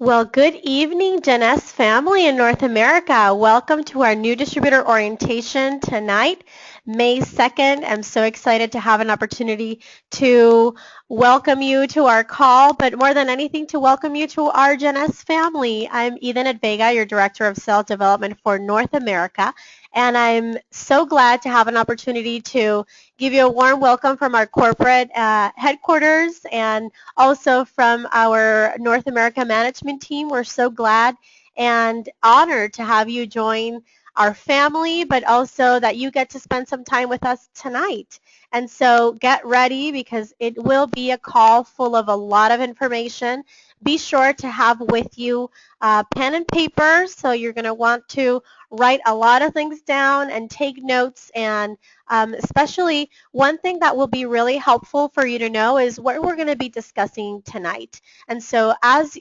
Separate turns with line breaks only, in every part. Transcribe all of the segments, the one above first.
Well, good evening, Ideneth family in North America. Welcome to our new distributor orientation tonight, May 2nd. I'm so excited to have an opportunity to welcome you to our call, but more than anything, to welcome you to our Ideneth family. I'm Ideneth Vega, your Director of Sales Development for North America, and I'm so glad to have an opportunity to give you a warm welcome from our corporate headquarters and also from our North America management team. We're so glad and honored to have you join our family, but also that you get to spend some time with us tonight. And so get ready because it will be a call full of a lot of information. Be sure to have with you pen and paper, so you're going to want to write a lot of things down and take notes, and especially one thing that will be really helpful for you to know is what we're going to be discussing tonight. And so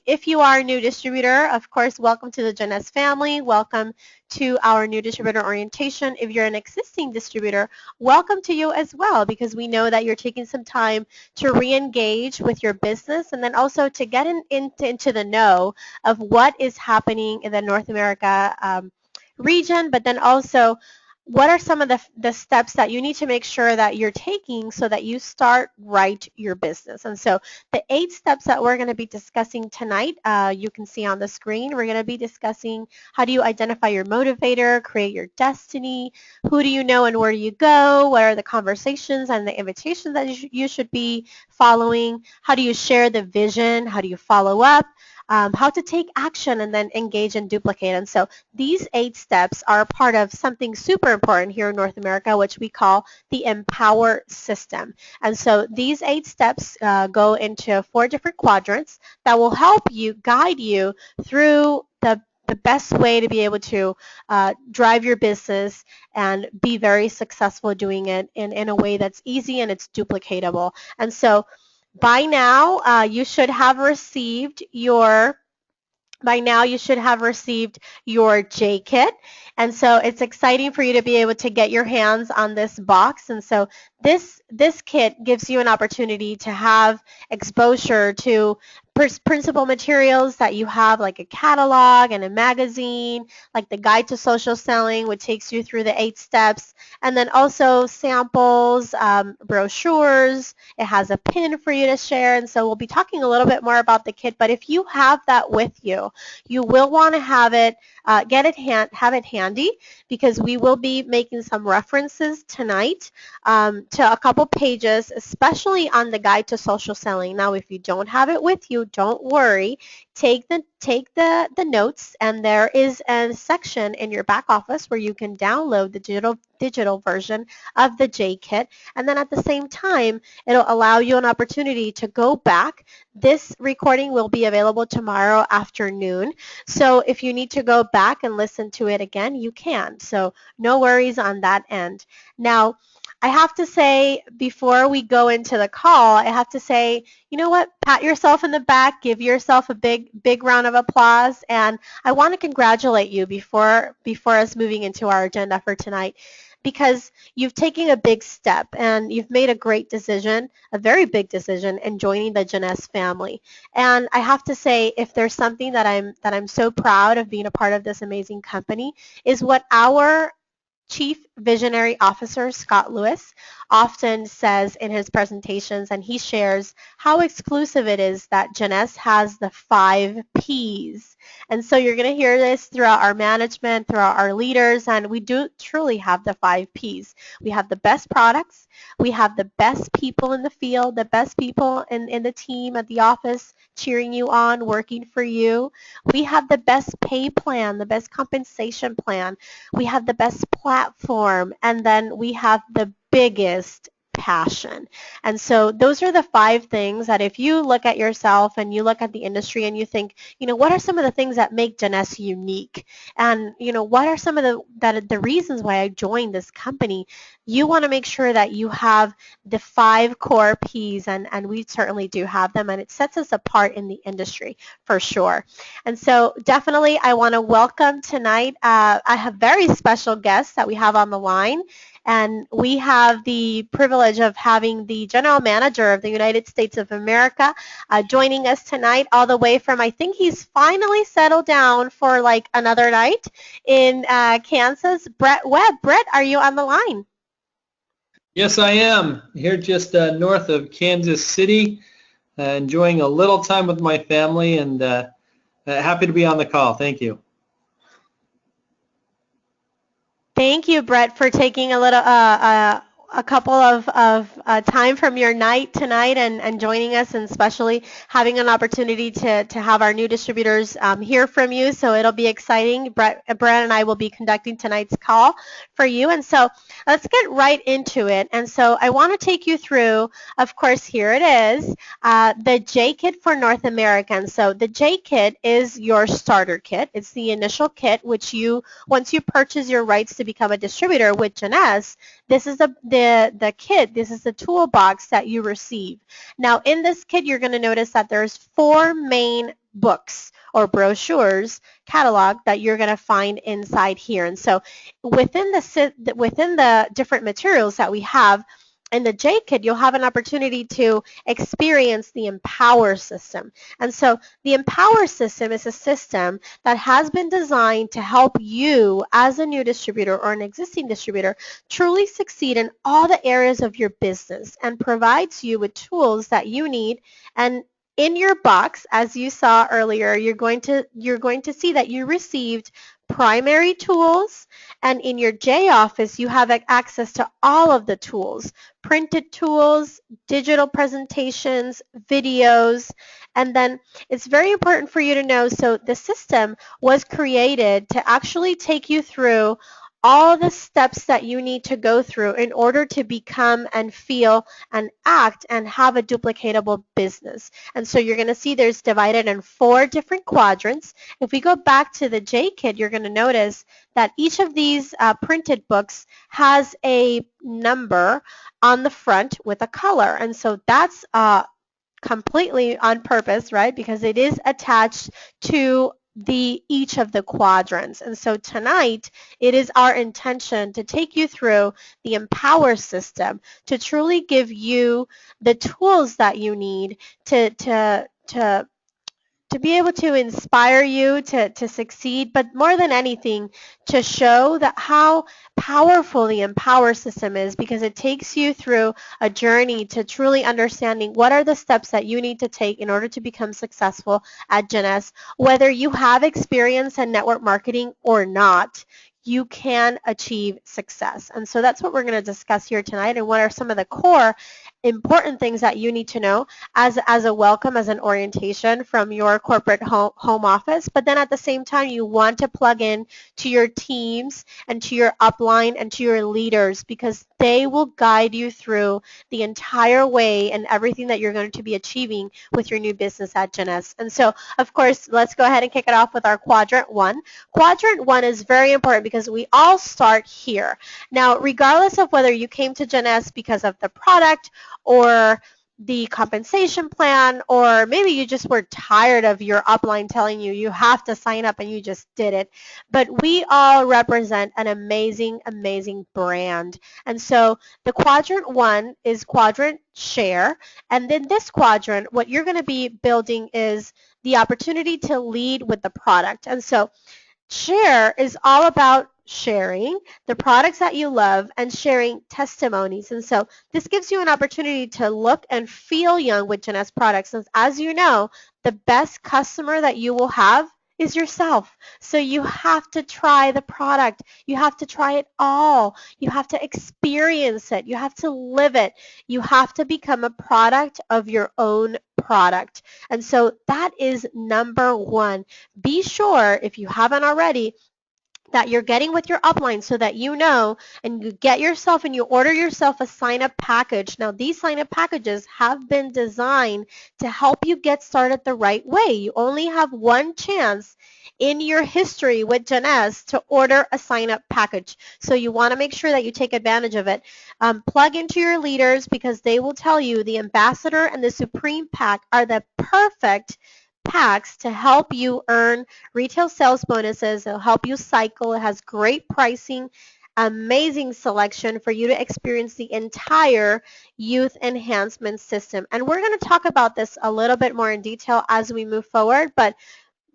if you are a new distributor, of course, welcome to the Ideneth family. Welcome to our new distributor orientation. If you're an existing distributor, welcome to you as well, because we know that you're taking some time to re-engage with your business and then also to get into the know of what is happening in the North America region, but then also what are some of the steps that you need to make sure that you're taking so that you start right your business. And so the 8 steps that we're going to be discussing tonight, you can see on the screen. We're going to be discussing how do you identify your motivator, create your destiny, who do you know and where do you go, what are the conversations and the invitations that you should be following, how do you share the vision, how do you follow up, how to take action and then engage and duplicate. And so these 8 steps are part of something super important here in North America, which we call the Empower system. And so these 8 steps go into 4 different quadrants that will help you, guide you through the best way to be able to drive your business and be very successful doing it in a way that's easy and it's duplicatable. And so by now, you should have received your J kit. And so it's exciting for you to be able to get your hands on this box. And so this kit gives you an opportunity to have exposure to principal materials that you have, like a catalog and a magazine, like the Guide to Social Selling, which takes you through the 8 steps, and then also samples, brochures. It has a pin for you to share. And so we'll be talking a little bit more about the kit, but if you have that with you, you will want to have it, have it handy, because we will be making some references tonight to a couple pages, especially on the Guide to Social Selling. Now, if you don't have it with you, don't worry. Take the notes, and there is a section in your back office where you can download the digital version of the J kit, and then at the same time, it'll allow you an opportunity to go back. This recording will be available tomorrow afternoon, so if you need to go back and listen to it again, you can. So no worries on that end. Now, I have to say, before we go into the call, I have to say, you know what? Pat yourself in the back, give yourself a big round of applause, and I want to congratulate you before us moving into our agenda for tonight, because you've taken a big step and you've made a great decision, a very big decision, in joining the Ideneth family. And I have to say, if there's something that I'm so proud of being a part of this amazing company, is what our Chief Visionary Officer Scott Lewis often says in his presentations, and he shares how exclusive it is that Ideneth has the 5 Ps. And so you're going to hear this throughout our management, throughout our leaders, and we do truly have the 5 Ps. We have the best products, we have the best people in the field, the best people in the team at the office cheering you on, working for you. We have the best pay plan, the best compensation plan. We have the best platform, and then we have the biggest passion. And so those are the 5 things that if you look at yourself and you look at the industry and you think, what are some of the things that make Ideneth unique? And, what are some of the reasons why I joined this company? You want to make sure that you have the 5 core Ps, and we certainly do have them, and it sets us apart in the industry for sure. And so definitely I want to welcome tonight, I have very special guests that we have on the line. And we have the privilege of having the General Manager of the United States of America joining us tonight all the way from, I think he's finally settled down for like another night in Kansas. Brett Webb. Brett, are you on the line?
Yes, I am. Here just north of Kansas City, enjoying a little time with my family, and happy to be on the call. Thank you.
Thank you, Brett, for taking a couple of time from your night tonight and joining us, and especially having an opportunity to have our new distributors hear from you. So it'll be exciting. Brett and I will be conducting tonight's call for you. And so let's get right into it. And so I want to take you through, of course, here it is, the J Kit for North America. And so the J Kit is your starter kit. It's the initial kit, which once you purchase your rights to become a distributor with Jeunesse, this is the kit, this is the toolbox that you receive. Now in this kit, you're going to notice that there's 4 main books or brochures, catalog, that you're going to find inside here. And so within the different materials that we have in the J Kit, you'll have an opportunity to experience the Empower system. And so the Empower system is a system that has been designed to help you as a new distributor or an existing distributor truly succeed in all the areas of your business, and provides you with tools that you need. And in your box, as you saw earlier, you're going to see that you received primary tools, and in your J office you have access to all of the tools, printed tools, digital presentations, videos. And then it's very important for you to know, so the system was created to actually take you through all the steps that you need to go through in order to become and feel and act and have a duplicatable business. And so you're going to see there's divided in 4 different quadrants. If we go back to the J Kit, you're going to notice that each of these printed books has a number on the front with a color. And so that's completely on purpose, right? Because it is attached to each of the quadrants. And so tonight, it is our intention to take you through the Empower system to truly give you the tools that you need to be able to inspire you to succeed, but more than anything, to show that how powerful the Empower system is, because it takes you through a journey to truly understanding what are the steps that you need to take in order to become successful at Jeunesse. Whether you have experience in network marketing or not, you can achieve success. And so that's what we're going to discuss here tonight, and what are some of the core important things that you need to know as a welcome, as an orientation from your corporate home office. But then at the same time, you want to plug in to your teams and to your upline and to your leaders, because they will guide you through the entire way and everything that you're going to be achieving with your new business at Jeunesse. And so, of course, let's go ahead and kick it off with our quadrant 1. Quadrant 1 is very important because we all start here. Now, regardless of whether you came to Jeunesse because of the product or the compensation plan, or maybe you just were tired of your upline telling you you have to sign up and you just did it. But we all represent an amazing, amazing brand. And so the quadrant 1 is quadrant share. And then this quadrant, what you're going to be building is the opportunity to lead with the product. And so share is all about sharing the products that you love and sharing testimonies. And so this gives you an opportunity to look and feel young with Jeunesse products. Since, as you know, the best customer that you will have is yourself. So you have to try the product. You have to try it all. You have to experience it. You have to live it. You have to become a product of your own product. And so that is number 1. Be sure, if you haven't already, that you're getting with your upline so that you know, and you get yourself and you order yourself a sign-up package. Now, these sign-up packages have been designed to help you get started the right way. You only have one chance in your history with Jeunesse to order a sign-up package. So you want to make sure that you take advantage of it. Plug into your leaders, because they will tell you the Ambassador and the Supreme Pack are the perfect packs to help you earn retail sales bonuses. It'll help you cycle. It has great pricing amazing selection for you to experience the entire youth enhancement system. And we're going to talk about this a little bit more in detail as we move forward, but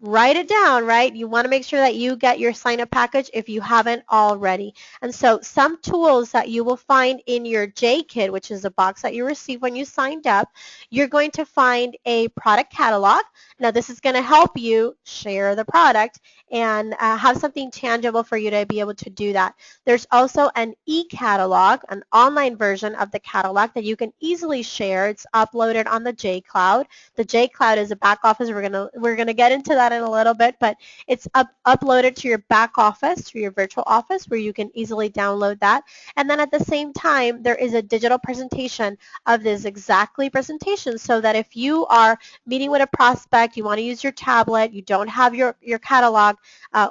write it down, right? You want to make sure that you get your sign-up package if you haven't already. And so some tools that you will find in your J Kit, which is a box that you received when you signed up, you're going to find a product catalog. Now, this is going to help you share the product and have something tangible for you to be able to do that. There's also an e-catalog, an online version of the catalog that you can easily share. It's uploaded on the J Cloud. The J Cloud is a back office. We're gonna get into that in a little bit, but it's uploaded to your back office, to your virtual office, where you can easily download that. And then at the same time, there is a digital presentation of this exactly presentation, so that if you are meeting with a prospect, you want to use your tablet, you don't have your catalog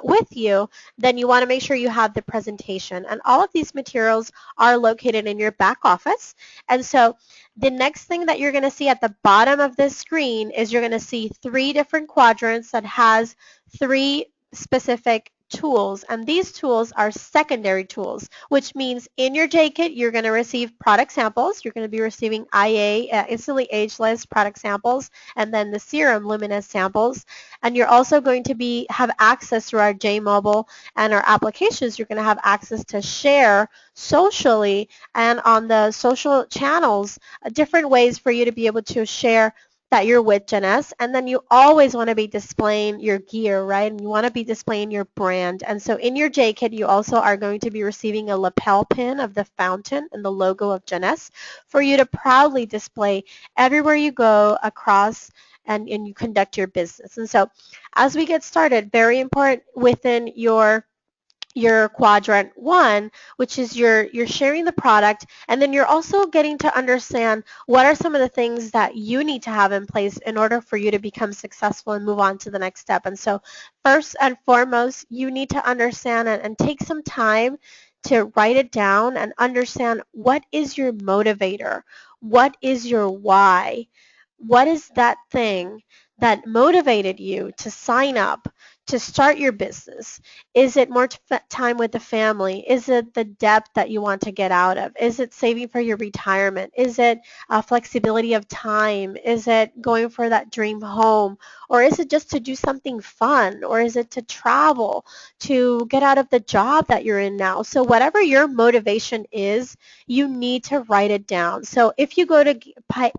with you, then you want to make sure you have the presentation. And all of these materials are located in your back office. And so the next thing that you're going to see at the bottom of this screen is you're going to see 3 different quadrants that has 3 specific tools, and these tools are secondary tools, which means in your J-Kit you're going to receive product samples. You're going to be receiving IA, instantly ageless product samples, and then the serum luminous samples, and you're also going to have access through our J-Mobile and our applications. You're going to have access to share socially and on the social channels different ways for you to be able to share that you're with Ideneth. And then you always want to be displaying your gear, right? And you want to be displaying your brand. And so in your J-Kit, you also are going to be receiving a lapel pin of the fountain and the logo of Ideneth for you to proudly display everywhere you go across and you conduct your business. And so as we get started, very important within your quadrant 1, which is you're sharing the product, and then you're also getting to understand what are some of the things that you need to have in place in order for you to become successful and move on to the next step. And so first and foremost, you need to understand and take some time to write it down and understand what is your motivator, what is your why, what is that thing that motivated you to sign up, to start your business? Is it more time with the family? Is it the debt that you want to get out of? Is it saving for your retirement? Is it flexibility of time? Is it going for that dream home? Or is it just to do something fun? Or is it to travel, to get out of the job that you're in now? So whatever your motivation is, you need to write it down. So if you go to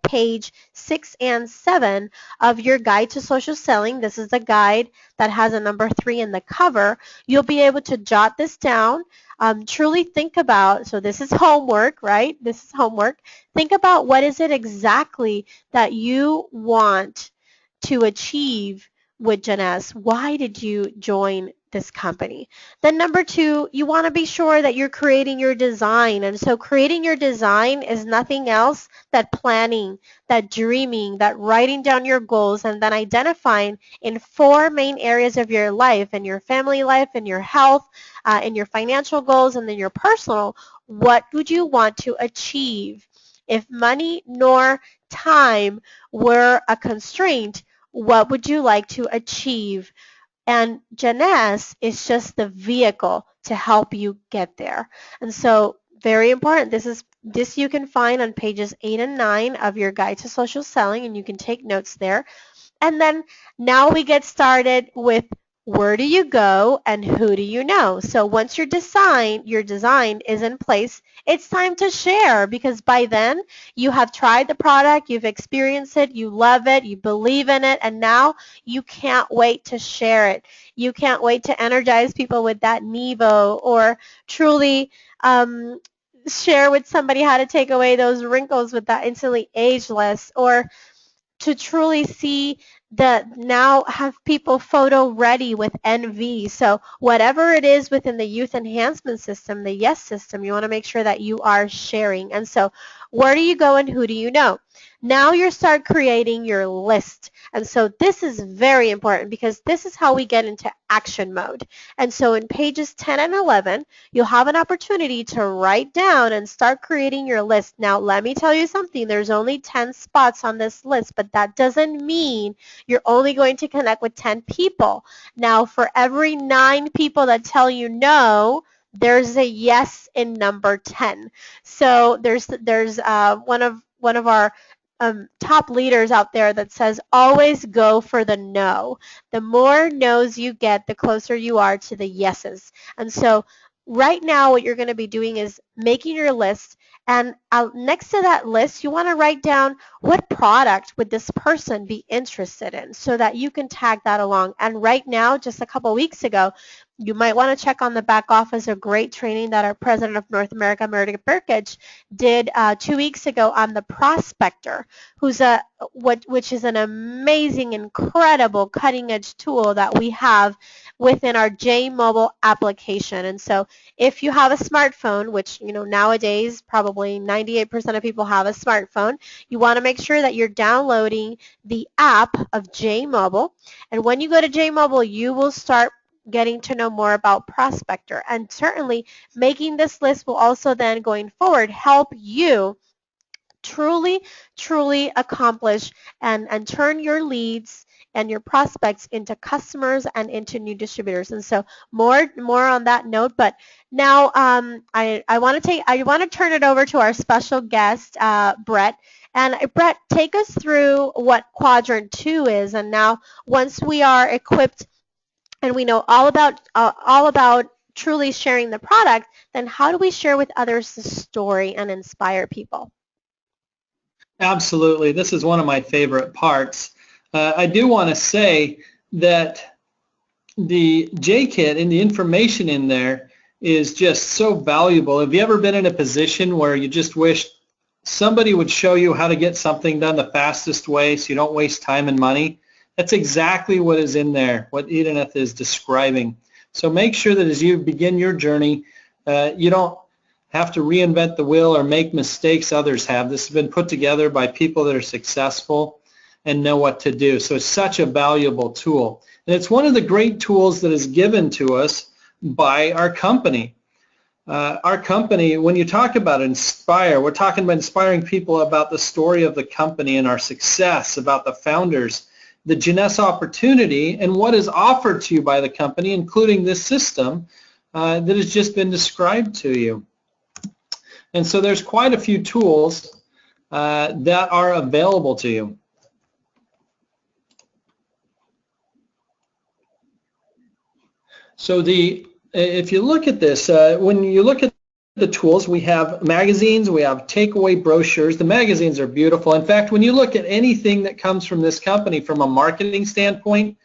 page 6 and 7 of your guide to social selling, this is a guide that has a number 3 in the cover, you'll be able to jot this down. Truly think about, so this is homework, right? This is homework. Think about what is it exactly that you want to achieve with Ideneth. Why did you join this company? Then number 2, you want to be sure that you're creating your design. And so creating your design is nothing else that planning, that dreaming, that writing down your goals, and then identifying in 4 main areas of your life, in your family life, in your health, in your financial goals, and then your personal, what would you want to achieve? If money nor time were a constraint, what would you like to achieve? And Ideneth is just the vehicle to help you get there. And so very important. This you can find on pages 8 and 9 of your guide to social selling, and you can take notes there. And then now we get started with where do you go and who do you know? So once your design is in place, it's time to share, because by then you have tried the product, you've experienced it, you love it, you believe in it, and now you can't wait to share it. You can't wait to energize people with that Nevo, or truly share with somebody how to take away those wrinkles with that instantly ageless, or to truly see that now have people photo ready with NV. So whatever it is within the youth enhancement system, the YES system, you want to make sure that you are sharing. And so where do you go and who do you know? Now you start creating your list. And so this is very important, because this is how we get into action mode. And so in pages 10 and 11, you'll have an opportunity to write down and start creating your list. Now, let me tell you something. There's only 10 spots on this list, but that doesn't mean you're only going to connect with 10 people. Now, for every 9 people that tell you no, there's a yes in number 10. So there's one of our top leaders out there that says always go for the no. The more no's you get, the closer you are to the yeses. And so right now what you're going to be doing is making your list, and next to that list you want to write down what product would this person be interested in so that you can tag that along. And right now, just a couple weeks ago, you might want to check on the back office, a great training that our president of North America, Meredith Burkage, did 2 weeks ago on the prospector, which is an amazing, incredible, cutting-edge tool that we have within our J Mobile application. And so if you have a smartphone, which nowadays probably 98% of people have a smartphone, you want to make sure that you're downloading the app of J Mobile. And when you go to J Mobile, you will start getting to know more about Prospector. And certainly making this list will also then going forward help you truly accomplish and turn your leads and your prospects into customers and into new distributors. And so more on that note. But now I want to turn it over to our special guest, Brett. And Brett, take us through what quadrant 2 is. And now once we are equipped and we know all about truly sharing the product, then how do we share with others the story and inspire people?
Absolutely. This is one of my favorite parts. I do want to say that the J-Kit and the information in there is just so valuable. Have you ever been in a position where you just wish somebody would show you how to get something done the fastest way so you don't waste time and money? That's exactly what is in there, what Ideneth is describing. So make sure that as you begin your journey, you don't have to reinvent the wheel or make mistakes others have. This has been put together by people that are successful and know what to do. So it's such a valuable tool. And it's one of the great tools that is given to us by our company. Our company, when you talk about inspire, we're talking about inspiring people about the story of the company and our success, about the founders, the Jeunesse opportunity, and what is offered to you by the company, including this system that has just been described to you. And so there's quite a few tools that are available to you. So if you look at this, when you look at the tools, we have magazines, we have takeaway brochures. The magazines are beautiful. In fact, when you look at anything that comes from this company from a marketing standpoint,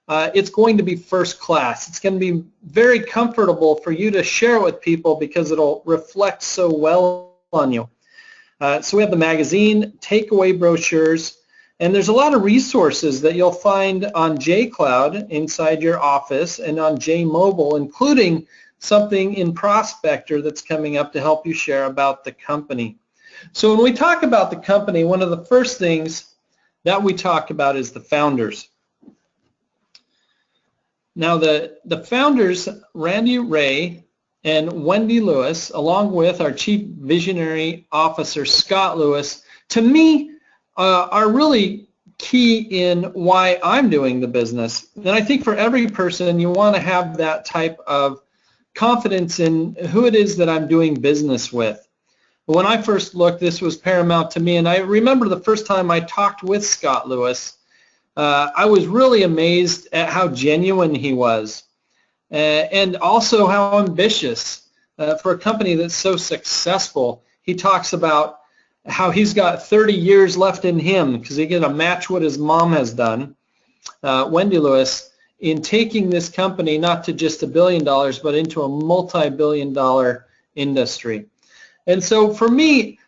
it's going to be first class. It's going to be very comfortable for you to share with people because it'll reflect so well on you. So we have the magazine, takeaway brochures, and there's a lot of resources that you'll find on JCloud inside your office and on JMobile, including something in Prospector that's coming up to help you share about the company. So when we talk about the company, one of the first things that we talk about is the founders. Now the founders, Randy Ray and Wendy Lewis, along with our Chief Visionary Officer, Scott Lewis, to me are really key in why I'm doing the business. And I think for every person, you want to have that type of confidence in who it is that I'm doing business with. When I first looked, this was paramount to me, and I remember the first time I talked with Scott Lewis, I was really amazed at how genuine he was, and also how ambitious for a company that's so successful. He talks about how he's got 30 years left in him because he's going to match what his mom has done, Wendy Lewis, in taking this company not to just $1 billion, but into a multi-billion-dollar industry. And so for me,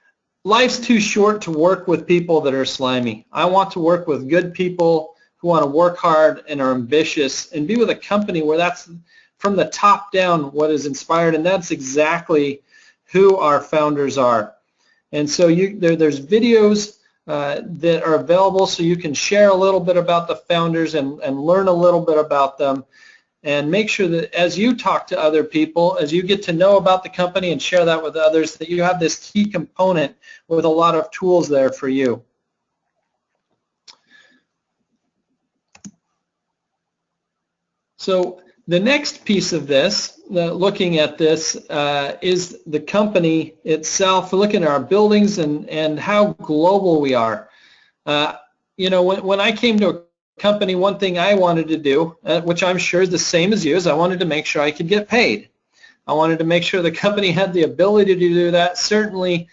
life's too short to work with people that are slimy. I want to work with good people who want to work hard and are ambitious and be with a company where that's from the top down what is inspired, and that's exactly who our founders are. And so there's videos that are available so you can share a little bit about the founders and learn a little bit about them, and make sure that as you talk to other people, as you get to know about the company and share that with others, that you have this key component with a lot of tools there for you. So The next piece of this, looking at this, is the company itself, looking at our buildings and how global we are. You know, when I came to a company, one thing I wanted to do, which I'm sure is the same as you, is I wanted to make sure I could get paid. I wanted to make sure the company had the ability to do that. Certainly,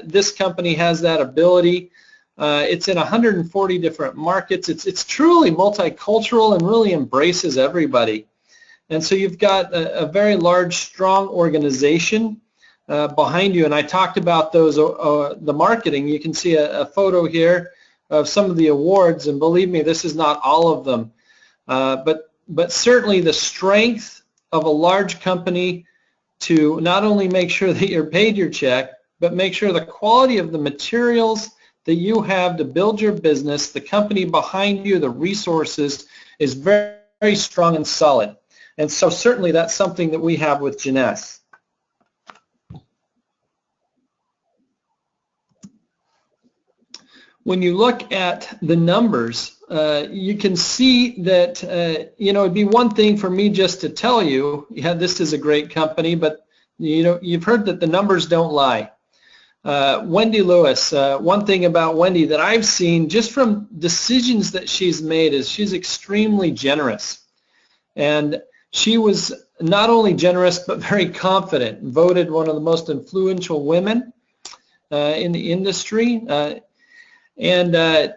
this company has that ability. It's in 140 different markets. It's truly multicultural and really embraces everybody. And so you've got a very large, strong organization behind you. And I talked about those, the marketing. You can see a photo here of some of the awards. And believe me, this is not all of them. But certainly the strength of a large company to not only make sure that you're paid your check, but make sure the quality of the materials that you have to build your business, the company behind you, the resources, is very, very strong and solid. And so certainly that's something that we have with Ideneth. When you look at the numbers, you can see that, you know, it'd be one thing for me just to tell you, yeah, this is a great company, but, you know, you've heard that the numbers don't lie. Wendy Lewis, one thing about Wendy that I've seen just from decisions that she's made is she's extremely generous. And she was not only generous, but very confident, voted one of the most influential women in the industry. And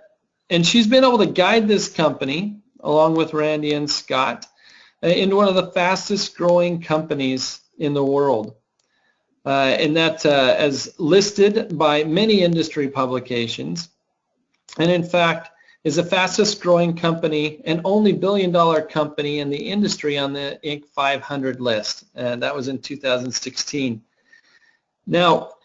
she's been able to guide this company, along with Randy and Scott, into one of the fastest growing companies in the world. And that as listed by many industry publications, and in fact is the fastest growing company and only billion-dollar company in the industry on the Inc. 500 list. And that was in 2016. Now,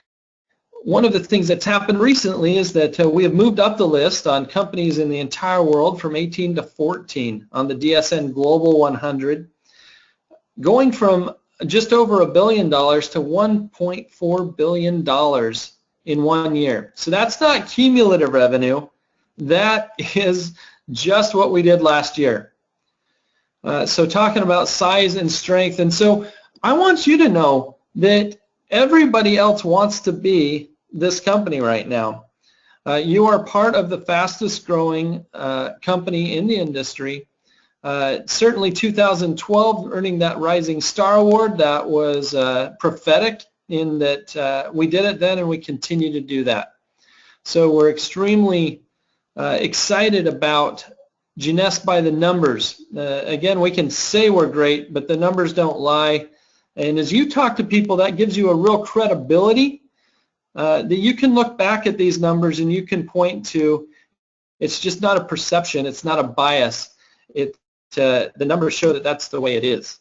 one of the things that's happened recently is that we have moved up the list on companies in the entire world from 18 to 14 on the DSN Global 100, going from just over $1 billion to $1.4 billion in 1 year. So that's not cumulative revenue. That is just what we did last year. So talking about size and strength. And so I want you to know that everybody else wants to be this company right now. You are part of the fastest growing company in the industry. Certainly 2012 earning that Rising Star Award, that was prophetic in that we did it then and we continue to do that. So we're extremely excited about Ideneth by the numbers. Again, we can say we're great, but the numbers don't lie. And as you talk to people, that gives you a real credibility that you can look back at these numbers and you can point to. It's just not a perception. It's not a bias. The numbers show that that's the way it is.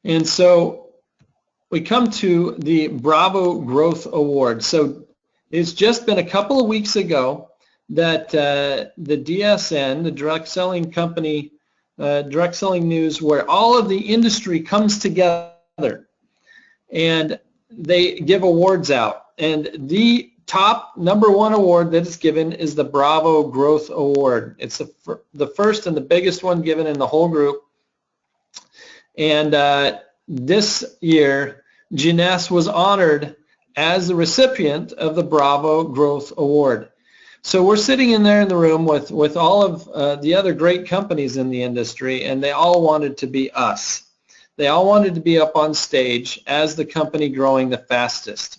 And so we come to the Bravo Growth Award. So it's just been a couple of weeks ago that the DSN, the direct selling company, direct selling news, where all of the industry comes together and they give awards out. And the top #1 award that is given is the Bravo Growth Award. It's the first and the biggest one given in the whole group. And this year, Ideneth was honored as the recipient of the Bravo Growth Award. So we're sitting in there in the room with all of the other great companies in the industry, and they all wanted to be us. They all wanted to be up on stage as the company growing the fastest.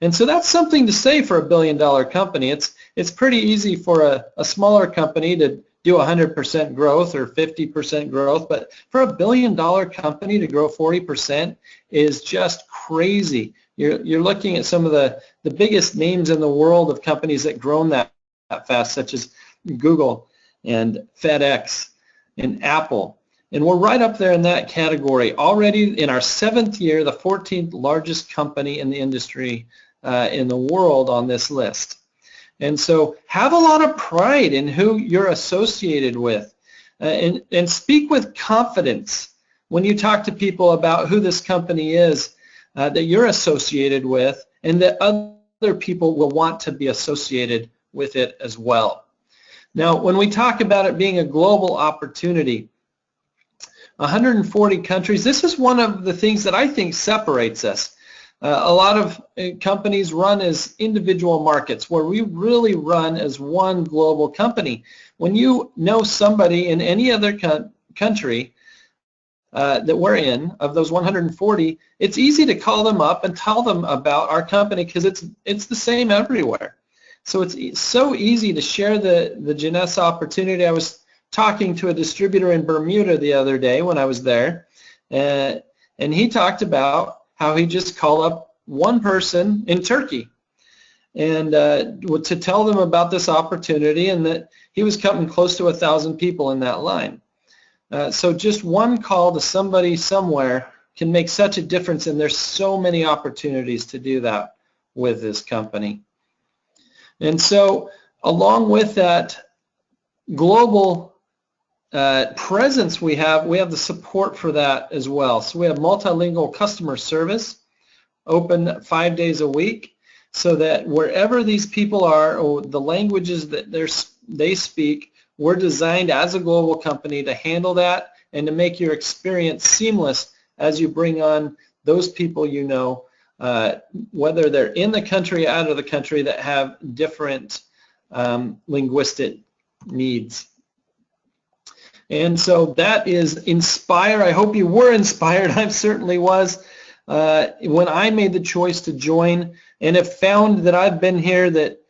And so that's something to say for a billion-dollar company. It's pretty easy for a smaller company to do 100% growth or 50% growth, but for a billion-dollar company to grow 40% is just crazy. You're looking at some of the biggest names in the world of companies that grown that fast, such as Google and FedEx and Apple. And we're right up there in that category. Already in our 7th year, the 14th largest company in the industry in the world on this list. And so have a lot of pride in who you're associated with, and speak with confidence when you talk to people about who this company is that you're associated with, and that other people will want to be associated with it as well. Now, when we talk about it being a global opportunity, 140 countries, this is one of the things that I think separates us. A lot of companies run as individual markets, where we really run as one global company. When you know somebody in any other country that we're in, of those 140, it's easy to call them up and tell them about our company because it's the same everywhere. So it's so easy to share the Ideneth opportunity. I was talking to a distributor in Bermuda the other day when I was there, and he talked about how he just called up one person in Turkey and to tell them about this opportunity, and that he was cutting close to 1,000 people in that line. So just one call to somebody somewhere can make such a difference, and there's so many opportunities to do that with this company. And so along with that global presence we have the support for that as well. So we have multilingual customer service, open 5 days a week, so that wherever these people are, or the languages that they speak, we're designed as a global company to handle that and to make your experience seamless as you bring on those people you know, whether they're in the country, out of the country, that have different linguistic needs. And so that is Inspire. I hope you were inspired. I certainly was when I made the choice to join, and have found that I've been here, that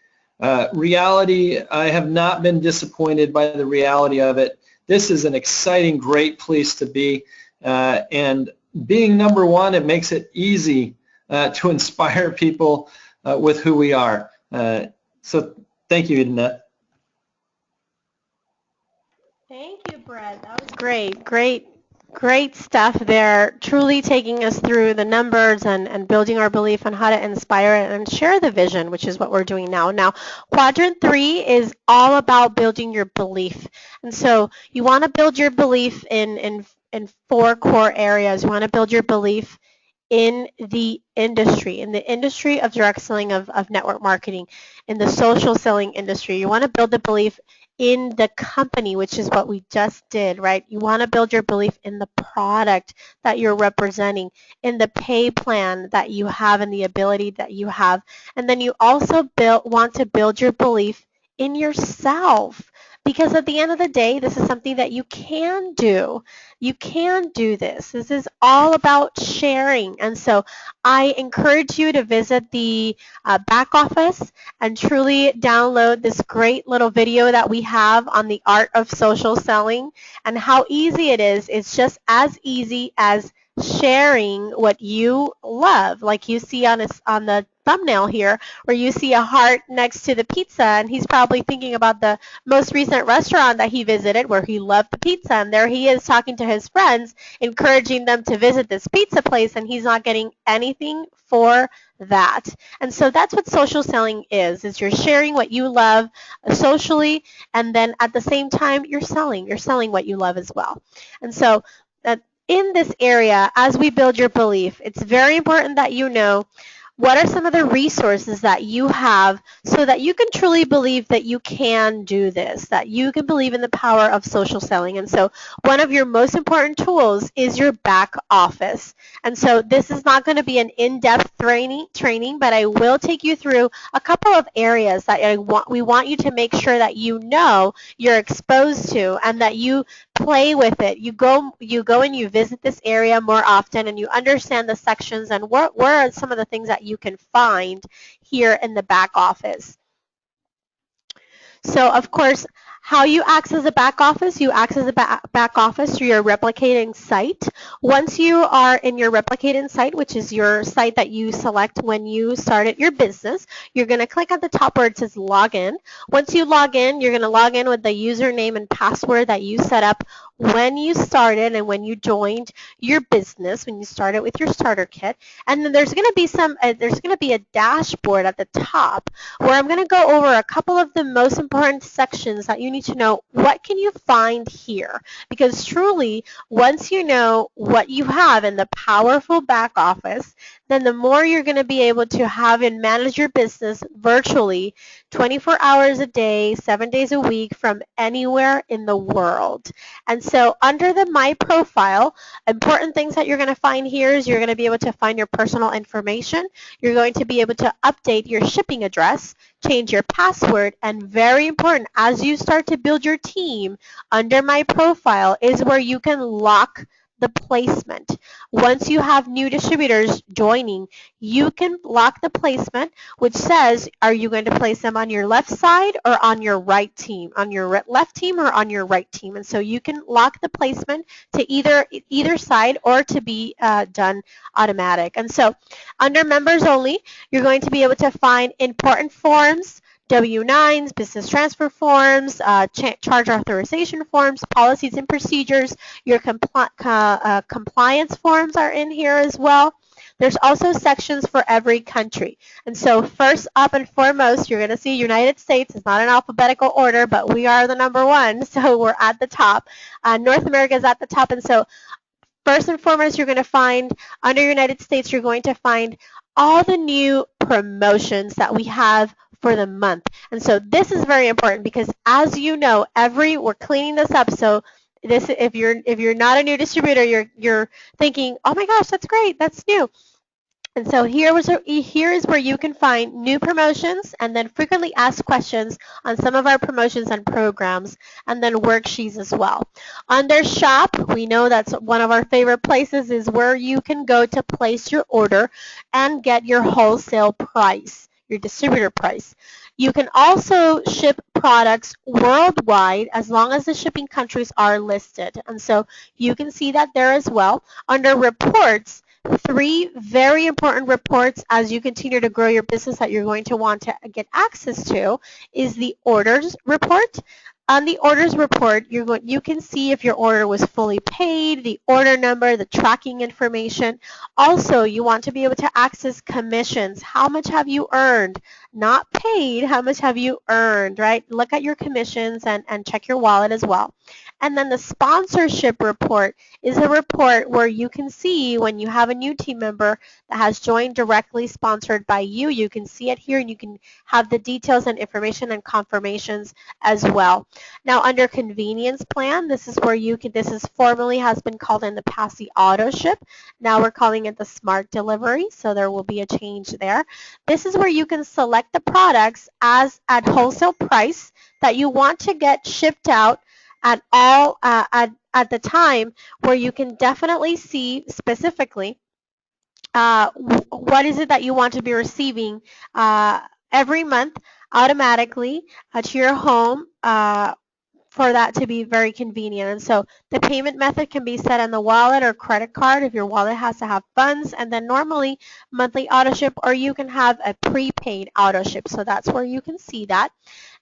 reality, I have not been disappointed by the reality of it. This is an exciting, great place to be, and being number one, it makes it easy to inspire people with who we are. So thank you, Ideneth.
Thank you, Brett. That was great. Great stuff there. Truly taking us through the numbers and building our belief on how to inspire and share the vision, which is what we're doing now. Now, quadrant 3 is all about building your belief. And so you want to build your belief in 4 core areas. You want to build your belief in the industry of direct selling, of network marketing, in the social selling industry. You want to build the belief in the company, which is what we just did, right? You want to build your belief in the product that you're representing, in the pay plan that you have, and the ability that you have. And then you also want to build your belief in yourself, because at the end of the day, this is something that you can do. You can do this. This is all about sharing. And so I encourage you to visit the back office and truly download this great little video that we have on the art of social selling and how easy it is. It's just as easy as sharing what you love, like you see on the thumbnail here, where you see a heart next to the pizza, and he's probably thinking about the most recent restaurant that he visited where he loved the pizza, and there he is talking to his friends, encouraging them to visit this pizza place, and he's not getting anything for that. And so that's what social selling is you're sharing what you love socially, and then at the same time you're selling what you love as well. And so in this area, as we build your belief, it's very important that you know what are some of the resources that you have so that you can truly believe that you can do this, that you can believe in the power of social selling. And so one of your most important tools is your back office. And so this is not going to be an in-depth training, but I will take you through a couple of areas that we want you to make sure that you know you're exposed to and that you play with it. You go and you visit this area more often, and you understand the sections and where are some of the things that you can find here in the back office. So, of course, how you access the back office, you access the back office through your replicating site. Once you are in your replicating site, which is your site that you select when you started your business, you're going to click at the top where it says login. Once you log in, you're going to log in with the username and password that you set up when you started and when you joined your business, when you started with your starter kit. And then there's going to be a dashboard at the top where I'm going to go over a couple of the most important sections that you need to know. What can you find here? Because truly, once you know what you have in the powerful back office, then the more you're going to be able to have and manage your business virtually 24 hours a day, 7 days a week from anywhere in the world. And so under the My Profile, important things that you're going to find here is you're going to be able to find your personal information. You're going to be able to update your shipping address, change your password, and very important, as you start to build your team, under My Profile is where you can lock the placement. Once you have new distributors joining, you can lock the placement, which says, are you going to place them on your left side or on your right team, on your left team or on your right team. And so you can lock the placement to either side or to be done automatic. And so under members only, you're going to be able to find important forms, W-9s, business transfer forms, charge authorization forms, policies and procedures. Your compliance forms are in here as well. There's also sections for every country. And so first up and foremost, you're going to see United States. It's not in alphabetical order, but we are the number one, so we're at the top. North America is at the top. And so first and foremost, you're going to find, under United States, you're going to find all the new promotions that we have for the month. And so this is very important because, as you know, we're cleaning this up. So this, if you're not a new distributor, you're thinking, oh my gosh, that's great, that's new. And so here is where you can find new promotions and then frequently asked questions on some of our promotions and programs, and then worksheets as well. Under shop, we know that's one of our favorite places, is where you can go to place your order and get your wholesale price, your distributor price. You can also ship products worldwide as long as the shipping countries are listed. And so you can see that there as well. Under reports, 3 very important reports as you continue to grow your business that you're going to want to get access to is the orders report. On the orders report, you can see if your order was fully paid, the order number, the tracking information. Also, you want to be able to access commissions. How much have you earned? Not paid, how much have you earned, right? Look at your commissions and check your wallet as well. And then the sponsorship report is a report where you can see when you have a new team member that has joined directly sponsored by you. You can see it here and you can have the details and information and confirmations as well. Now under convenience plan, this is where this is formerly has been called in the past the auto ship. Now we're calling it the smart delivery, so there will be a change there. This is where you can select the products at wholesale price that you want to get shipped out at the time, where you can definitely see specifically what is it that you want to be receiving every month automatically to your home for that to be very convenient. And so the payment method can be set on the wallet or credit card if your wallet has to have funds, and then normally monthly auto ship, or you can have a prepaid auto ship. So that's where you can see that.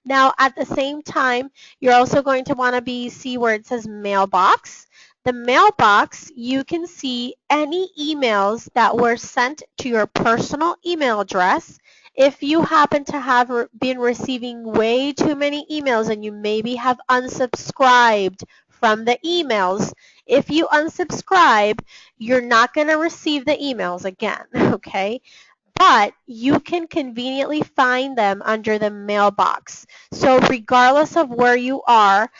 Now at the same time, you're also going to want to see where it says mailbox. The mailbox, you can see any emails that were sent to your personal email address. If you happen to have been receiving way too many emails and you maybe have unsubscribed from the emails, if you unsubscribe, you're not going to receive the emails again, okay? But you can conveniently find them under the mailbox. So regardless of where you are,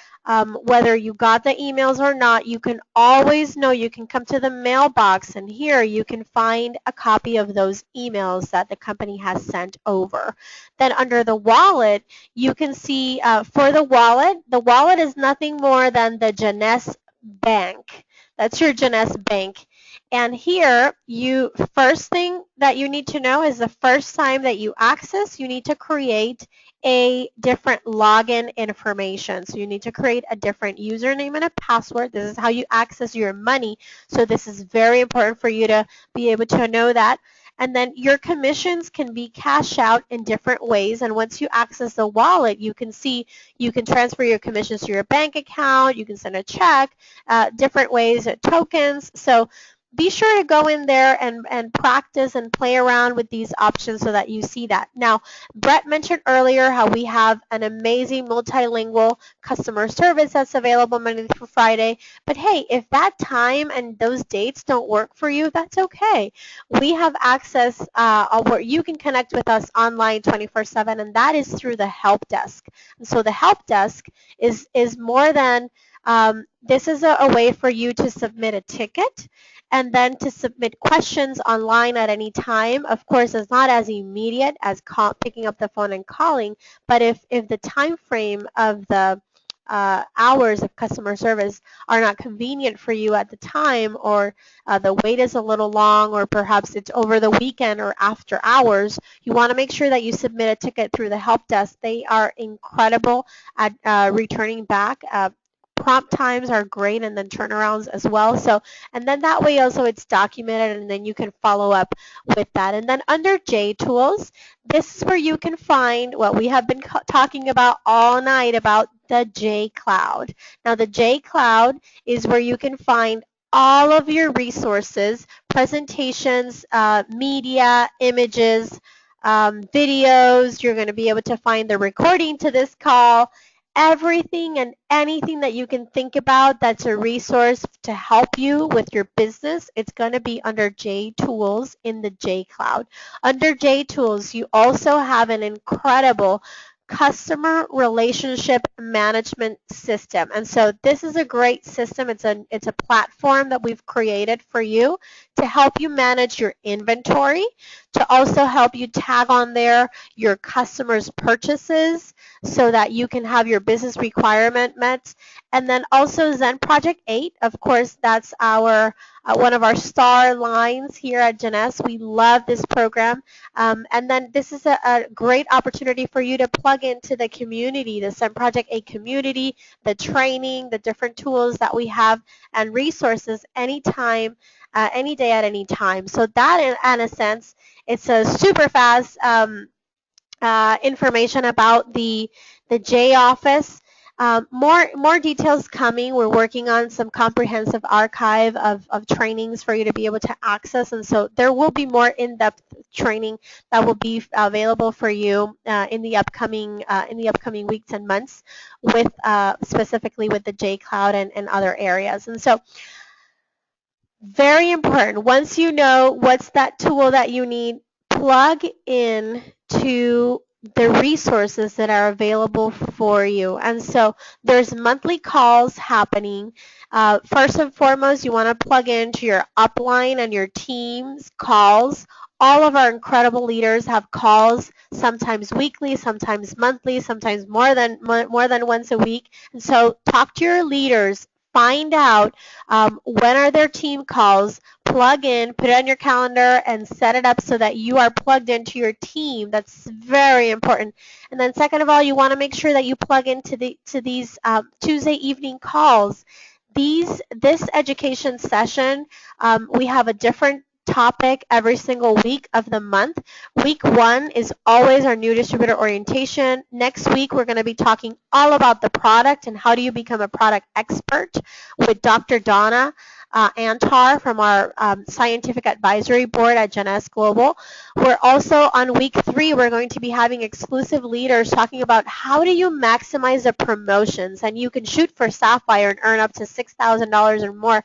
whether you got the emails or not, you can always know. You can come to the mailbox, and here you can find a copy of those emails that the company has sent over. Then under the wallet, you can see for the wallet is nothing more than the Jeunesse Bank. That's your Jeunesse Bank. And here, first thing that you need to know is the first time that you access, you need to create a different login information. So you need to create a different username and a password. This is how you access your money. So this is very important for you to be able to know that. And then your commissions can be cashed out in different ways. And once you access the wallet, you can see you can transfer your commissions to your bank account. You can send a check, different ways, tokens. So be sure to go in there and practice and play around with these options so that you see that. Now, Brett mentioned earlier how we have an amazing multilingual customer service that's available Monday through Friday. But hey, if that time and those dates don't work for you, that's okay. We have access where you can connect with us online 24/7, and that is through the help desk. And so the help desk is more than this is a way for you to submit a ticket and then to submit questions online at any time. Of course, it's not as immediate as picking up the phone and calling, but if the time frame of the hours of customer service are not convenient for you at the time, or the wait is a little long, or perhaps it's over the weekend or after hours, you want to make sure that you submit a ticket through the help desk. They are incredible at returning back. Prompt times are great, and then turnarounds as well. So, and then that way also it's documented, and then you can follow up with that. And then under J Tools, this is where you can find what we have been talking about all night about the J Cloud. Now, the J Cloud is where you can find all of your resources, presentations, media, images, videos. You're going to be able to find the recording to this call, everything and anything that you can think about that's a resource to help you with your business. It's going to be under J Tools in the J Cloud. Under J Tools, you also have an incredible customer relationship management system. And so this is a great system. It's a platform that we've created for you to help you manage your inventory, to also help you tag on there your customers' purchases so that you can have your business requirement met. And then also Zen Project 8, of course, that's our one of our star lines here at Jeunesse. We love this program. And then this is a great opportunity for you to plug into the community, the Zen Project 8 community, the training, the different tools that we have and resources anytime, any day at any time. So that, in a sense, it's a super fast information about the J office. More details coming. We're working on some comprehensive archive of trainings for you to be able to access, and so there will be more in-depth training that will be available for you in the upcoming weeks and months, with specifically with the J Cloud and other areas. And so, very important. Once you know what's that tool that you need, plug in to the resources that are available for you. And so there's monthly calls happening. First and foremost, you want to plug into your upline and your team's calls. All of our incredible leaders have calls, sometimes weekly, sometimes monthly, sometimes more than once a week. And so talk to your leaders. Find out when are their team calls, plug in, put it on your calendar, and set it up so that you are plugged into your team. That's very important. And then second of all, you want to make sure that you plug into these Tuesday evening calls. This education session, we have a different topic every single week of the month. Week 1 is always our new distributor orientation. Next week, we're going to be talking all about the product and how do you become a product expert with Dr. Donna Antar from our scientific advisory board at Jeunesse Global. We're also on week 3, we're going to be having exclusive leaders talking about how do you maximize the promotions, and you can shoot for Sapphire and earn up to $6,000 or more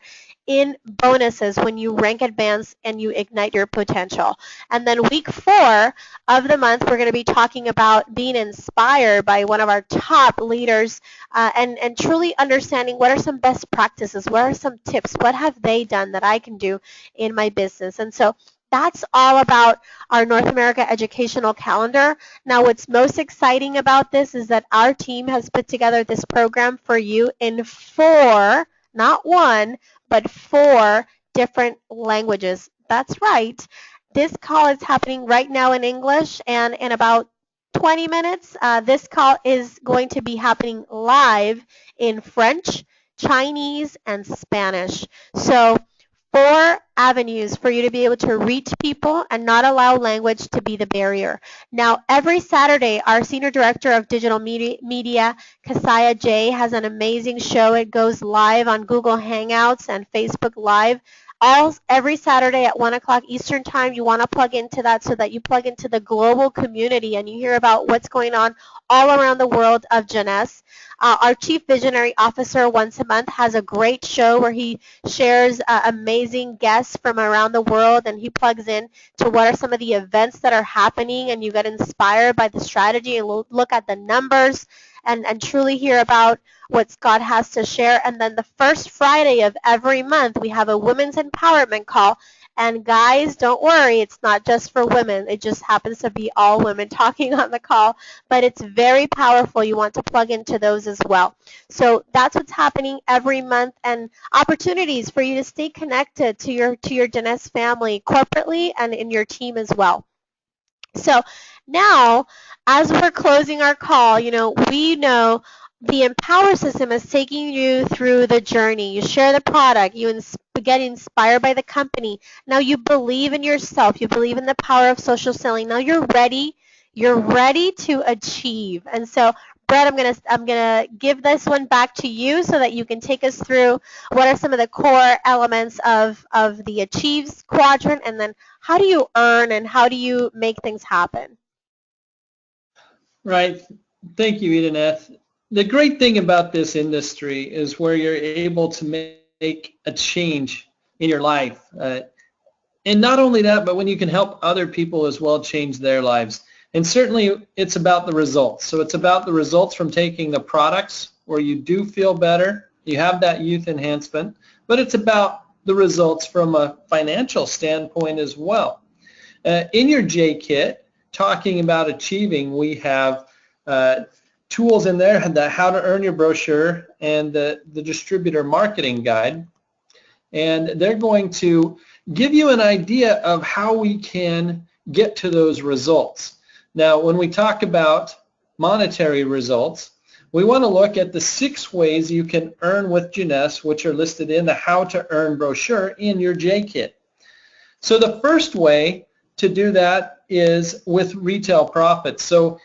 in bonuses when you rank advance and you ignite your potential. And then week 4 of the month, we're going to be talking about being inspired by one of our top leaders and truly understanding what are some best practices, what are some tips, what have they done that I can do in my business. And so that's all about our North America educational calendar. Now, what's most exciting about this is that our team has put together this program for you in 4, not 1, but 4 different languages. That's right. This call is happening right now in English, and in about 20 minutes, this call is going to be happening live in French, Chinese, and Spanish. So 4 avenues for you to be able to reach people and not allow language to be the barrier. Now, every Saturday, our Senior Director of Digital Media, Kasaya J, has an amazing show. It goes live on Google Hangouts and Facebook Live every Saturday at 1 o'clock Eastern Time. You want to plug into that so that you plug into the global community and you hear about what's going on all around the world of Jeunesse. Our Chief Visionary Officer once a month has a great show where he shares amazing guests from around the world, and he plugs in to what are some of the events that are happening, and you get inspired by the strategy and look at the numbers and truly hear about what Scott has to share. And then the first Friday of every month, we have a women's empowerment call. And guys, don't worry, it's not just for women. It just happens to be all women talking on the call, but it's very powerful. You want to plug into those as well. So that's what's happening every month, and opportunities for you to stay connected to your Jeunesse family corporately and in your team as well. So now, as we're closing our call, we know the Empower system is taking you through the journey. You share the product. You get inspired by the company. Now you believe in yourself. You believe in the power of social selling. Now you're ready. You're ready to achieve. And so, Brett, I'm gonna give this one back to you so that you can take us through what are some of the core elements of the Achieves quadrant, and then how do you earn and how do you make things happen?
Right. Thank you, Ideneth. The great thing about this industry is where you're able to make a change in your life. And not only that, but when you can help other people as well change their lives. And certainly it's about the results. So it's about the results from taking the products where you do feel better, you have that youth enhancement, but it's about the results from a financial standpoint as well. In your J-Kit, talking about achieving, we have tools in there, the How to Earn Your Brochure and the Distributor Marketing Guide. And they're going to give you an idea of how we can get to those results. Now, when we talk about monetary results, we want to look at the 6 ways you can earn with Jeunesse, which are listed in the How to Earn brochure in your J-Kit. So the first way to do that is with retail profits. So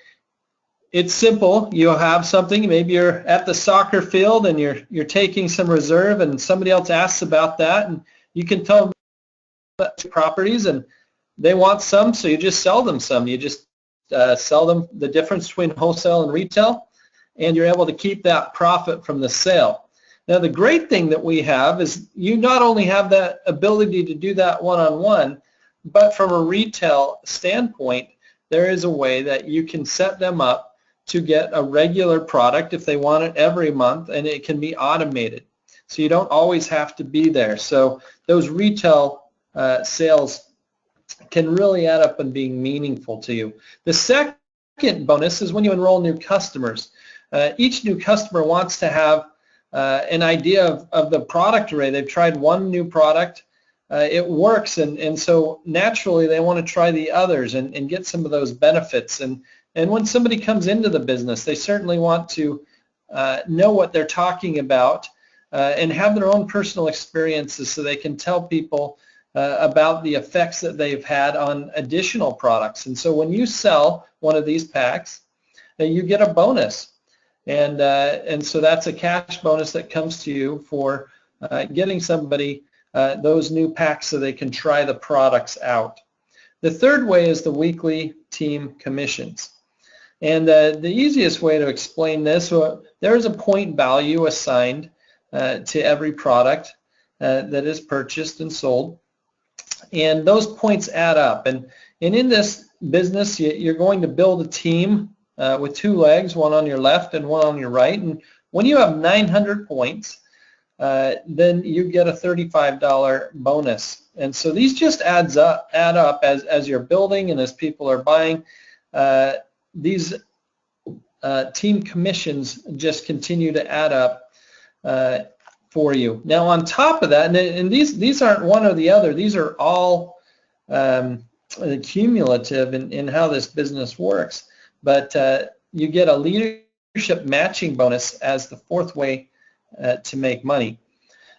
it's simple. You'll have something, maybe you're at the soccer field and you're taking some reserve and somebody else asks about that, and you can tell them about properties and they want some, so you just sell them some. You just sell them the difference between wholesale and retail, and you're able to keep that profit from the sale. Now the great thing that we have is you not only have that ability to do that one-on-one, but from a retail standpoint, there is a way that you can set them up to get a regular product if they want it every month, and it can be automated. So you don't always have to be there. So those retail sales can really add up and being meaningful to you. The second bonus is when you enroll new customers. Each new customer wants to have an idea of the product array. They've tried one new product, it works, and so naturally they want to try the others and get some of those benefits. And when somebody comes into the business, they certainly want to know what they're talking about and have their own personal experiences so they can tell people about the effects that they've had on additional products. And so when you sell one of these packs, you get a bonus. And so that's a cash bonus that comes to you for getting somebody those new packs so they can try the products out. The third way is the weekly team commissions. And the easiest way to explain this, there is a point value assigned to every product that is purchased and sold. And those points add up. And in this business, you're going to build a team with 2 legs, one on your left and one on your right. And when you have 900 points, then you get a $35 bonus. And so these just add up as you're building and as people are buying. These team commissions just continue to add up for you. Now on top of that, and these aren't one or the other, these are all cumulative in how this business works, but you get a leadership matching bonus as the 4th way to make money.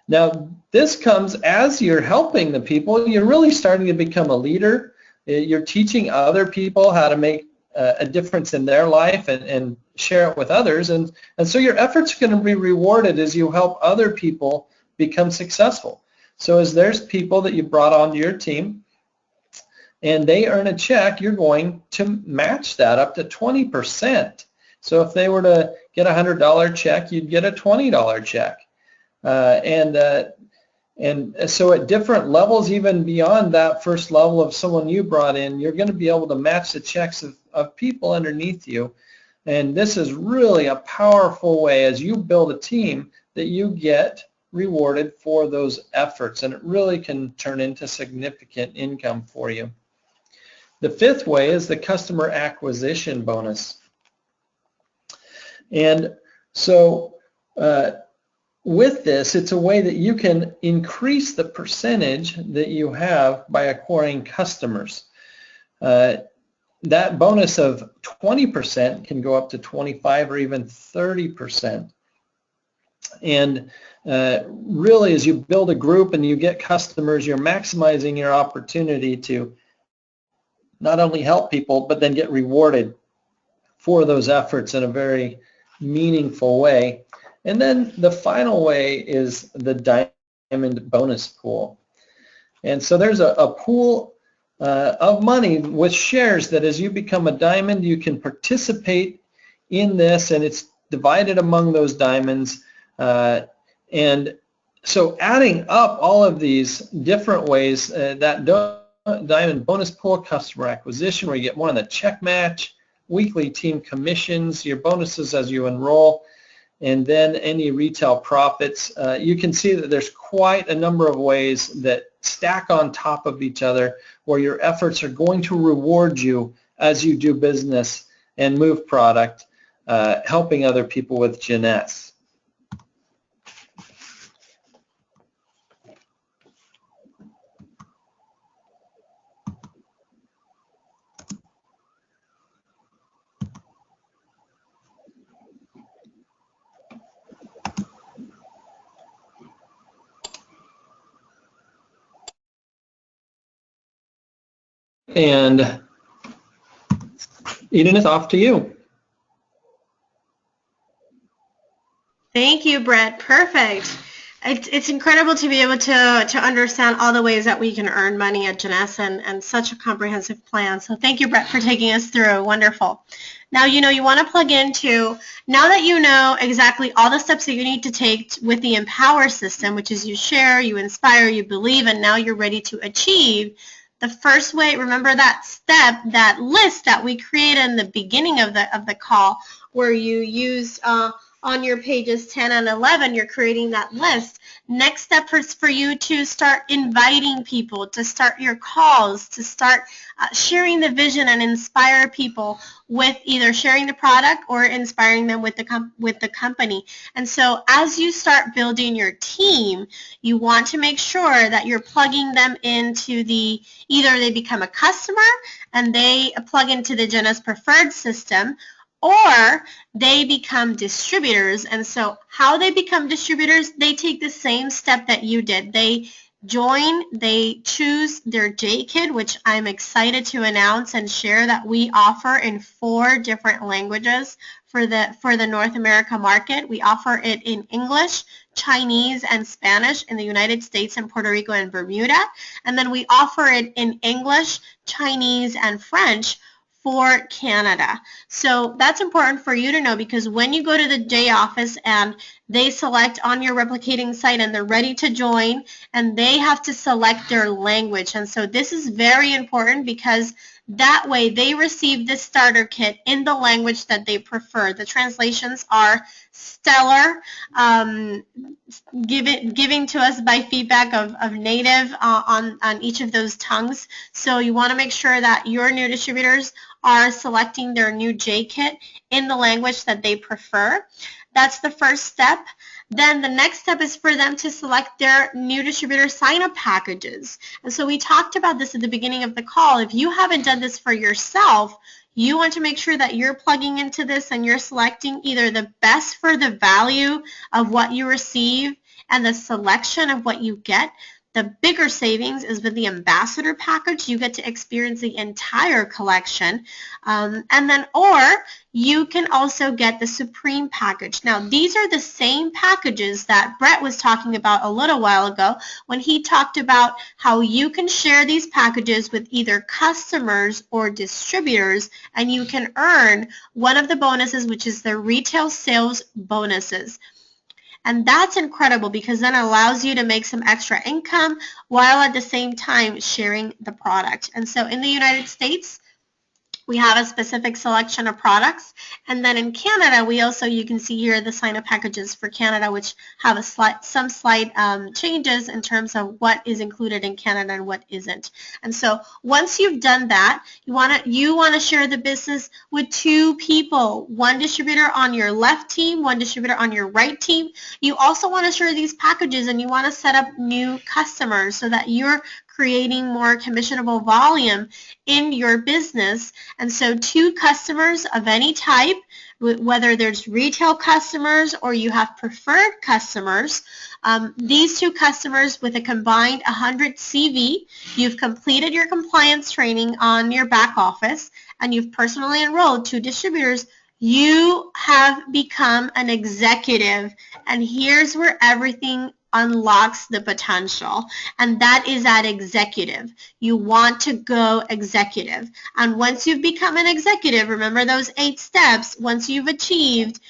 Now this comes as you're helping the people. You're really starting to become a leader. You're teaching other people how to make a difference in their life and share it with others, and so your efforts are going to be rewarded as you help other people become successful. So as there's people that you brought onto your team and they earn a check, you're going to match that up to 20%. So if they were to get a $100 check, you'd get a $20 check. And so at different levels, even beyond that first level of someone you brought in, you're going to be able to match the checks of people underneath you. And this is really a powerful way as you build a team that you get rewarded for those efforts, and it really can turn into significant income for you. The fifth way is the customer acquisition bonus. And so with this, it's a way that you can increase the percentage that you have by acquiring customers. That bonus of 20% can go up to 25 or even 30%. And really, as you build a group and you get customers, you're maximizing your opportunity to not only help people, but then get rewarded for those efforts in a very meaningful way. And then the final way is the diamond bonus pool. And so there's a pool of money with shares that as you become a diamond, you can participate in this, and it's divided among those diamonds. And so adding up all of these different ways, that diamond bonus pool, customer acquisition, where you get more on the check match, weekly team commissions, your bonuses as you enroll, and then any retail profits, you can see that there's quite a number of ways that stack on top of each other where your efforts are going to reward you as you do business and move product, helping other people with Ideneth. And Ideneth, off to you.
Thank you, Brett. Perfect. It's incredible to be able to understand all the ways that we can earn money at Ideneth, and such a comprehensive plan. So thank you, Brett, for taking us through. Wonderful. Now, you want to plug into, now that you know exactly all the steps that you need to take with the Empower system, which is you share, you inspire, you believe, and now you're ready to achieve. The first way, remember that step, that list that we created in the beginning of the call, where you used on your pages 10 and 11, you're creating that list. Next step is for you to start inviting people, to start your calls, to start sharing the vision and inspire people with either sharing the product or inspiring them with the company. And so as you start building your team, you want to make sure that you're plugging them into either they become a customer and they plug into the Ideneth Preferred system, or they become distributors. And so how they become distributors, they take the same step that you did. They join, they choose their J-Kit, which I'm excited to announce and share that we offer in 4 different languages for the North America market. We offer it in English, Chinese, and Spanish in the United States and Puerto Rico and Bermuda. And then we offer it in English, Chinese, and French for Canada. So that's important for you to know, because when you go to the J office and they select on your replicating site and they're ready to join, and they have to select their language. And so this is very important, because that way they receive this starter kit in the language that they prefer. The translations are stellar, giving to us by feedback of native on each of those tongues. So you want to make sure that your new distributors are selecting their new J-Kit in the language that they prefer. That's the first step. Then the next step is for them to select their new distributor sign-up packages. And so we talked about this at the beginning of the call. If you haven't done this for yourself, you want to make sure that you're plugging into this and you're selecting either the best for the value of what you receive and the selection of what you get. The bigger savings is with the ambassador package. You get to experience the entire collection. And then, or you can also get the Supreme package. Now, these are the same packages that Brett was talking about a little while ago when he talked about how you can share these packages with either customers or distributors, and you can earn one of the bonuses, which is the retail sales bonuses. And that's incredible because then it allows you to make some extra income while at the same time sharing the product. And so in the United States, we have a specific selection of products. And then in Canada, we also, you can see here the sign-up packages for Canada, which have some slight changes in terms of what is included in Canada and what isn't. And so once you've done that, you want to share the business with 2 people, one distributor on your left team, one distributor on your right team. You also want to share these packages, and you want to set up new customers so that you're creating more commissionable volume in your business. And so 2 customers of any type, whether there's retail customers or you have preferred customers, these 2 customers with a combined 100 CV, you've completed your compliance training on your back office, and you've personally enrolled 2 distributors, you have become an executive. And here's where everything unlocks the potential, and that is at executive. You want to go executive, and once you've become an executive, remember those 8 steps. Once you've achieved,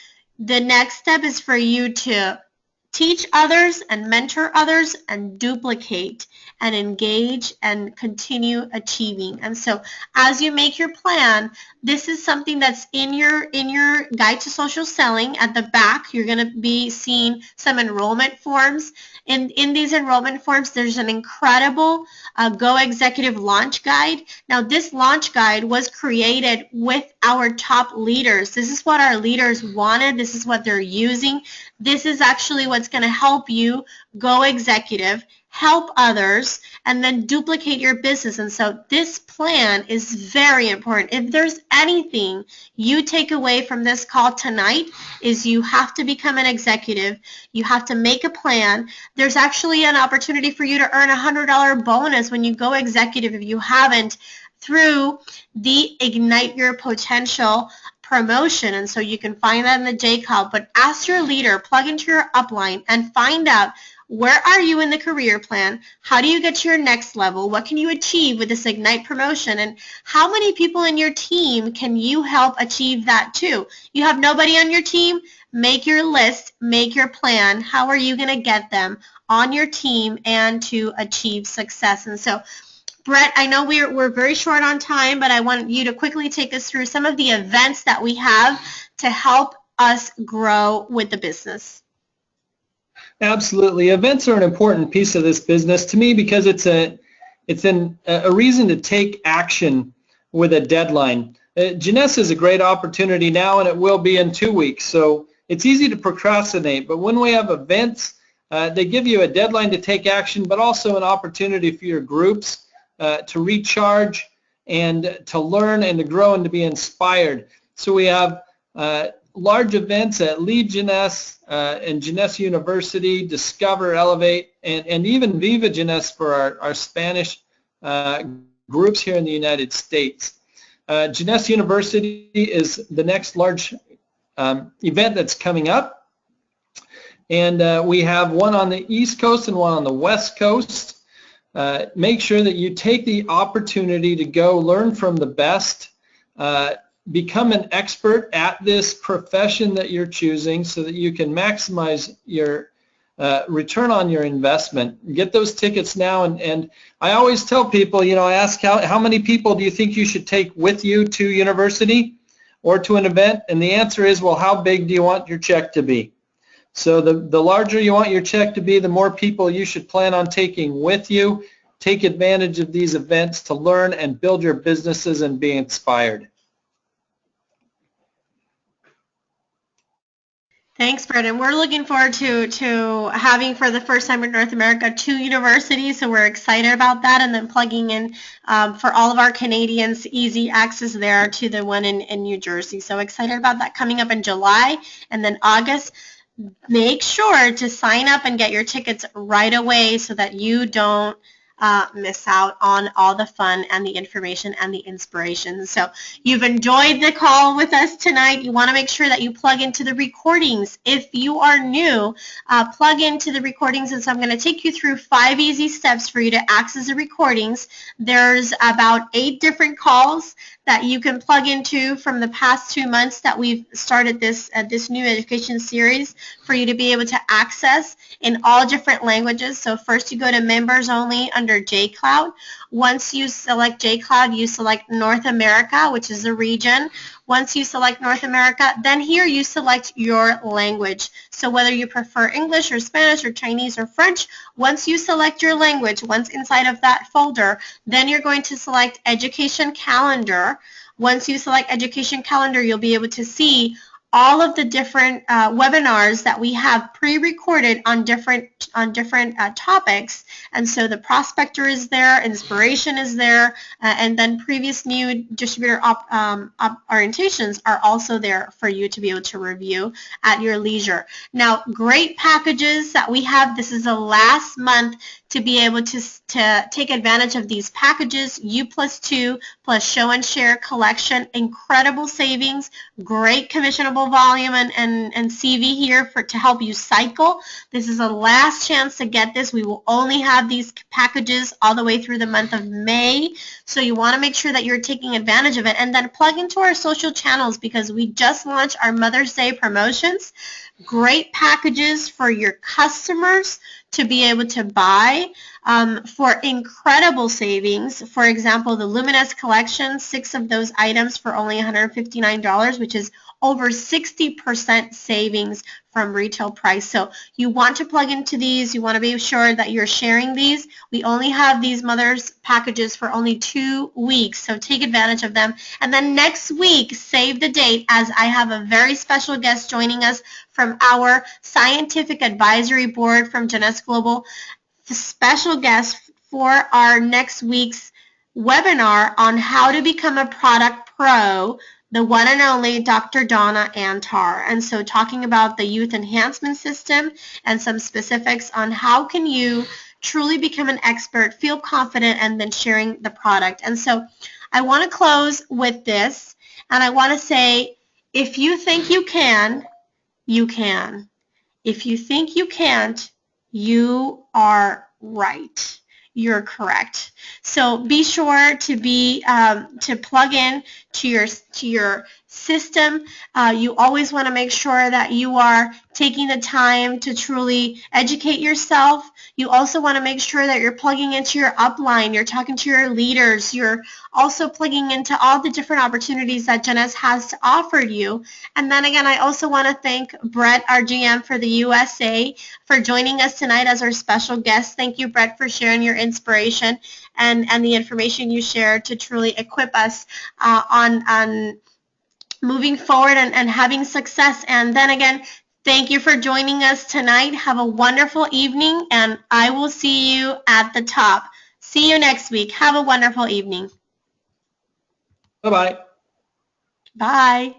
the next step is for you to teach others and mentor others and duplicate and engage and continue achieving. And so as you make your plan, this is something that's in your guide to social selling. At the back, you're going to be seeing some enrollment forms. In these enrollment forms, there's an incredible Go Executive launch guide. Now, this launch guide was created with our top leaders. This is what our leaders wanted. This is what they're using. This is actually what's going to help you go executive, help others, and then duplicate your business. And so this plan is very important. If there's anything you take away from this call tonight, is you have to become an executive. You have to make a plan. There's actually an opportunity for you to earn a $100 bonus when you go executive if you haven't, through the Ignite Your Potential promotion. And so you can find that in the J-Call. But ask your leader, plug into your upline, and find out, where are you in the career plan? How do you get to your next level? What can you achieve with this Ignite promotion? And how many people in your team can you help achieve that too? You have nobody on your team? Make your list, make your plan. How are you going to get them on your team and to achieve success? And so, Brett, I know we're very short on time, but I want you to quickly take us through some of the events that we have to help us grow with the business.
Absolutely. Events are an important piece of this business to me because it's a reason to take action with a deadline. Jeunesse is a great opportunity now, and it will be in 2 weeks. So it's easy to procrastinate, but when we have events, they give you a deadline to take action, but also an opportunity for your groups to recharge and to learn and to grow and to be inspired. So we have large events at Lead Jeunesse and Jeunesse University, Discover, Elevate, and even Viva Jeunesse for our Spanish groups here in the United States. Jeunesse University is the next large event that's coming up. And we have one on the East Coast and one on the West Coast. Make sure that you take the opportunity to go learn from the best, become an expert at this profession that you're choosing so that you can maximize your return on your investment. Get those tickets now. And I always tell people, I ask how many people do you think you should take with you to university or to an event? And the answer is, well, how big do you want your check to be? So the larger you want your check to be, the more people you should plan on taking with you. Take advantage of these events to learn and build your businesses and be inspired.
Thanks, Brett. And we're looking forward to having, for the first time in North America, 2 universities. So we're excited about that, and then plugging in for all of our Canadians easy access there to the one in New Jersey. So excited about that coming up in July, and then August. make sure to sign up and get your tickets right away so that you don't miss out on all the fun and the information and the inspiration. So you've enjoyed the call with us tonight. You want to make sure that you plug into the recordings. If you are new, plug into the recordings. And so I'm going to take you through 5 easy steps for you to access the recordings. There's about 8 different calls that you can plug into from the past 2 months that we've started this new education series for you to be able to access in all different languages. So first you go to members only under JCloud. Once you select JCloud, you select North America, which is a region. Once you select North America, then here you select your language. So whether you prefer English or Spanish or Chinese or French, once you select your language, once inside of that folder, then you're going to select Education Calendar. Once you select Education Calendar, you'll be able to see all of the different webinars that we have pre-recorded on different topics. And so the prospector is there, inspiration is there, and then previous new distributor orientations are also there for you to be able to review at your leisure. Now, great packages that we have. This is the last month to be able to take advantage of these packages. U+2 plus show and share collection, incredible savings, great commissionable volume and CV here to help you cycle. This is a last chance to get this. We will only have these packages all the way through the month of May, so you want to make sure that you're taking advantage of it. And then plug into our social channels because we just launched our Mother's Day promotions. Great packages for your customers to be able to buy for incredible savings. For example, the Luminous collection, 6 of those items for only $159, which is over 60% savings from retail price. So you want to plug into these. You want to be sure that you're sharing these. We only have these mothers packages for only 2 weeks, so take advantage of them. And then next week, save the date, as I have a very special guest joining us from our scientific advisory board from Genes Global. The special guest for our next week's webinar on how to become a product pro, the one and only Dr. Donna Antar. And so talking about the youth enhancement system and some specifics on how can you truly become an expert, feel confident, and then sharing the product. And so I want to close with this, and I want to say, if you think you can, you can. If you think you can't, you are right. You're correct. So be sure to plug in to your system. You always want to make sure that you are taking the time to truly educate yourself. You also want to make sure that you're plugging into your upline. You're talking to your leaders. You're also plugging into all the different opportunities that Genes has to offer you. And then again, I also want to thank Brett, our GM for the USA, for joining us tonight as our special guest. Thank you, Brett, for sharing your inspiration and the information you shared to truly equip us on moving forward and having success. And then again, thank you for joining us tonight. Have a wonderful evening, and I will see you at the top. See you next week. Have a wonderful evening.
Bye-bye.
Bye.